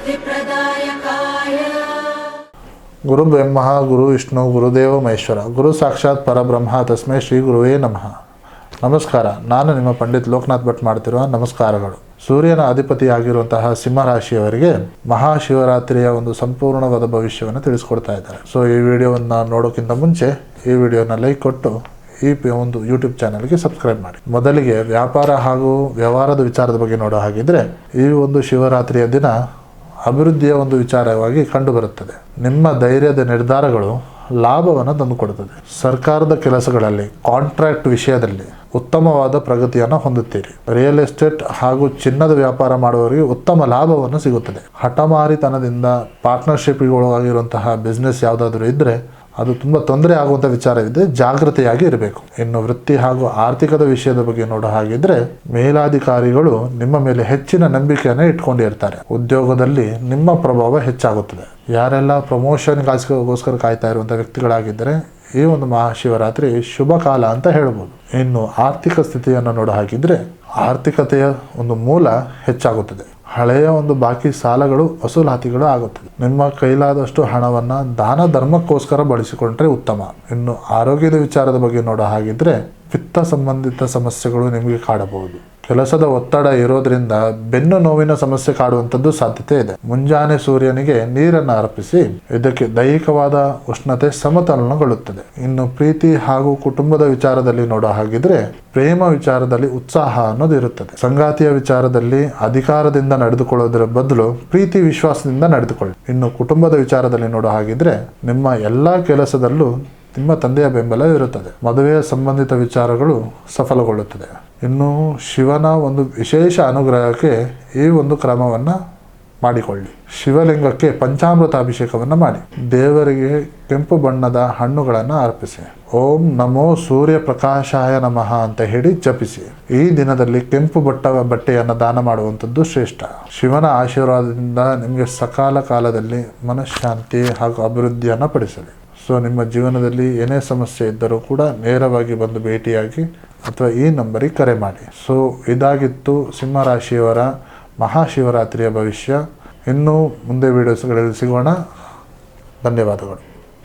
सिद्धिप्रदायकाय गुरु ब्रह्मा गुरु विष्णु गुरुदेव महेश्वर गुरु साक्षाತ್ ಪರಬ್ರಹ್ಮ ತಸ್ಮೈ ಶ್ರೀ ಗುರುವೇ ನಮಃ. ನಮಸ್ಕಾರ. ನಾನು ನಿಮ್ಮ ಪಂಡಿತ್ ಲೋಕನಾಥ್ ಭಟ್ ಮಾಡ್ತಿರುವ ನಮಸ್ಕಾರಗಳು. ಸೂರ್ಯನ ಅಧಿಪತಿಯಾಗಿರುವಂತಹ ಸಿಂಹರಾಶಿಯವರಿಗೆ ಮಹಾಶಿವರಾತ್ರಿಯ ಒಂದು ಸಂಪೂರ್ಣವಾದ ಭವಿಷ್ಯವನ್ನು ತಿಳಿಸ್ಕೊಡ್ತಾ ಇದ್ದಾರೆ. ಸೊ ಈ ವಿಡಿಯೋವನ್ನು ನೋಡೋಕ್ಕಿಂತ ಮುಂಚೆ ಈ ವಿಡಿಯೋನ ಲೈಕ್ ಕೊಟ್ಟು ಈ ಒಂದು ಯೂಟ್ಯೂಬ್ ಚಾನಲ್ಗೆ ಸಬ್ಸ್ಕ್ರೈಬ್ ಮಾಡಿ. ಮೊದಲಿಗೆ ವ್ಯಾಪಾರ ಹಾಗೂ ವ್ಯವಹಾರದ ವಿಚಾರದ ಬಗ್ಗೆ ನೋಡೋ ಹಾಗಿದ್ರೆ ಈ ಒಂದು ಶಿವರಾತ್ರಿಯ ದಿನ ಅಭಿವೃದ್ಧಿಯ ಒಂದು ವಿಚಾರವಾಗಿ ಕಂಡುಬರುತ್ತದೆ. ನಿಮ್ಮ ಧೈರ್ಯದ ನಿರ್ಧಾರಗಳು ಲಾಭವನ್ನು ತಂದುಕೊಡುತ್ತದೆ. ಸರ್ಕಾರದ ಕೆಲಸಗಳಲ್ಲಿ ಕಾಂಟ್ರಾಕ್ಟ್ ವಿಷಯದಲ್ಲಿ ಉತ್ತಮವಾದ ಪ್ರಗತಿಯನ್ನು ಹೊಂದುತ್ತೀರಿ. ರಿಯಲ್ ಎಸ್ಟೇಟ್ ಹಾಗೂ ಚಿನ್ನದ ವ್ಯಾಪಾರ ಮಾಡುವವರಿಗೆ ಉತ್ತಮ ಲಾಭವನ್ನು ಸಿಗುತ್ತದೆ. ಹಠಮಾರಿತನದಿಂದ ಪಾರ್ಟ್ನರ್ಶಿಪ್ಗಳಿರುವಂತಹ ಬಿಸ್ನೆಸ್ ಯಾವುದಾದ್ರೂ ಇದ್ದರೆ ಅದು ತುಂಬ ತೊಂದರೆ ಆಗುವಂಥ ವಿಚಾರವಿದೆ, ಜಾಗೃತೆಯಾಗಿ ಇರಬೇಕು. ಇನ್ನು ವೃತ್ತಿ ಹಾಗೂ ಆರ್ಥಿಕದ ವಿಷಯದ ಬಗ್ಗೆ ನೋಡೋ ಹಾಗಿದ್ರೆ ಮೇಲಾಧಿಕಾರಿಗಳು ನಿಮ್ಮ ಮೇಲೆ ಹೆಚ್ಚಿನ ನಂಬಿಕೆಯನ್ನು ಇಟ್ಕೊಂಡಿರ್ತಾರೆ. ಉದ್ಯೋಗದಲ್ಲಿ ನಿಮ್ಮ ಪ್ರಭಾವ ಹೆಚ್ಚಾಗುತ್ತದೆ. ಯಾರೆಲ್ಲ ಪ್ರಮೋಷನ್ಗೋಸ್ಕರ ಕಾಯ್ತಾ ಇರುವಂಥ ವ್ಯಕ್ತಿಗಳಾಗಿದ್ದರೆ ಈ ಒಂದು ಮಹಾಶಿವರಾತ್ರಿ ಶುಭ ಕಾಲ ಅಂತ ಹೇಳ್ಬೋದು. ಇನ್ನು ಆರ್ಥಿಕ ಸ್ಥಿತಿಯನ್ನು ನೋಡೋ ಹಾಗಿದ್ರೆ ಆರ್ಥಿಕತೆಯ ಒಂದು ಮೂಲ ಹೆಚ್ಚಾಗುತ್ತದೆ. ಹಳೆಯ ಒಂದು ಬಾಕಿ ಸಾಲಗಳು ವಸೂಲಾತಿಗಳು ಆಗುತ್ತದೆ. ನಿಮ್ಮ ಕೈಲಾದಷ್ಟು ಹಣವನ್ನು ದಾನ ಧರ್ಮಕ್ಕೋಸ್ಕರ ಬಳಸಿಕೊಂಡ್ರೆ ಉತ್ತಮ. ಇನ್ನು ಆರೋಗ್ಯದ ವಿಚಾರದ ಬಗ್ಗೆ ನೋಡೋ ಹಾಗಿದ್ರೆ ಪಿತ್ತ ಸಂಬಂಧಿತ ಸಮಸ್ಯೆಗಳು ನಿಮಗೆ ಕಾಡಬಹುದು. ಕೆಲಸದ ಒತ್ತಡ ಇರೋದ್ರಿಂದ ಬೆನ್ನು ನೋವಿನ ಸಮಸ್ಯೆ ಕಾಡುವಂಥದ್ದು ಸಾಧ್ಯತೆ ಇದೆ. ಮುಂಜಾನೆ ಸೂರ್ಯನಿಗೆ ನೀರನ್ನು ಅರ್ಪಿಸಿ ಇದಕ್ಕೆ ದೈಹಿಕವಾದ ಉಷ್ಣತೆ ಸಮತೋಲನಗೊಳ್ಳುತ್ತದೆ. ಇನ್ನು ಪ್ರೀತಿ ಹಾಗೂ ಕುಟುಂಬದ ವಿಚಾರದಲ್ಲಿ ನೋಡೋ ಹಾಗಿದ್ರೆ ಪ್ರೇಮ ವಿಚಾರದಲ್ಲಿ ಉತ್ಸಾಹ ಅನ್ನೋದು ಇರುತ್ತದೆ. ಸಂಗಾತಿಯ ವಿಚಾರದಲ್ಲಿ ಅಧಿಕಾರದಿಂದ ನಡೆದುಕೊಳ್ಳೋದರ ಬದಲು ಪ್ರೀತಿ ವಿಶ್ವಾಸದಿಂದ ನಡೆದುಕೊಳ್ಳಿ. ಇನ್ನು ಕುಟುಂಬದ ವಿಚಾರದಲ್ಲಿ ನೋಡೋ ಹಾಗಿದ್ರೆ ನಿಮ್ಮ ಎಲ್ಲ ಕೆಲಸದಲ್ಲೂ ನಿಮ್ಮ ತಂದೆಯ ಬೆಂಬಲ ಇರುತ್ತದೆ. ಮದುವೆಯ ಸಂಬಂಧಿತ ವಿಚಾರಗಳು ಸಫಲಗೊಳ್ಳುತ್ತದೆ. ಇನ್ನು ಶಿವನ ಒಂದು ವಿಶೇಷ ಅನುಗ್ರಹಕ್ಕೆ ಈ ಒಂದು ಕ್ರಮವನ್ನು ಮಾಡಿಕೊಳ್ಳಿ. ಶಿವಲಿಂಗಕ್ಕೆ ಪಂಚಾಮೃತ ಅಭಿಷೇಕವನ್ನು ಮಾಡಿ ದೇವರಿಗೆ ಕೆಂಪು ಬಣ್ಣದ ಹಣ್ಣುಗಳನ್ನು ಅರ್ಪಿಸಿ. ಓಂ ನಮೋ ಸೂರ್ಯ ಪ್ರಕಾಶಾಯ ನಮಃ ಅಂತ ಹೇಳಿ ಜಪಿಸಿ. ಈ ದಿನದಲ್ಲಿ ಕೆಂಪು ಬಟ್ಟೆಯನ್ನು ದಾನ ಮಾಡುವಂಥದ್ದು ಶ್ರೇಷ್ಠ. ಶಿವನ ಆಶೀರ್ವಾದದಿಂದ ನಿಮಗೆ ಸಕಾಲ ಕಾಲದಲ್ಲಿ ಮನಃಶಾಂತಿ ಹಾಗೂ ಅಭಿವೃದ್ಧಿಯನ್ನು ಪಡಿಸಲಿ. ಸೊ ನಿಮ್ಮ ಜೀವನದಲ್ಲಿ ಏನೇ ಸಮಸ್ಯೆ ಇದ್ದರೂ ಕೂಡ ನೇರವಾಗಿ ಬಂದು ಭೇಟಿಯಾಗಿ ಅಥವಾ ಈ ನಂಬರಿಗೆ ಕರೆ ಮಾಡಿ. ಸೊ ಇದಾಗಿತ್ತು ಸಿಂಹರಾಶಿಯವರ ಮಹಾಶಿವರಾತ್ರಿಯ ಭವಿಷ್ಯ. ಇನ್ನೂ ಮುಂದೆ ವೀಡಿಯೋಸ್ಗಳಲ್ಲಿ ಸಿಗೋಣ. ಧನ್ಯವಾದಗಳು.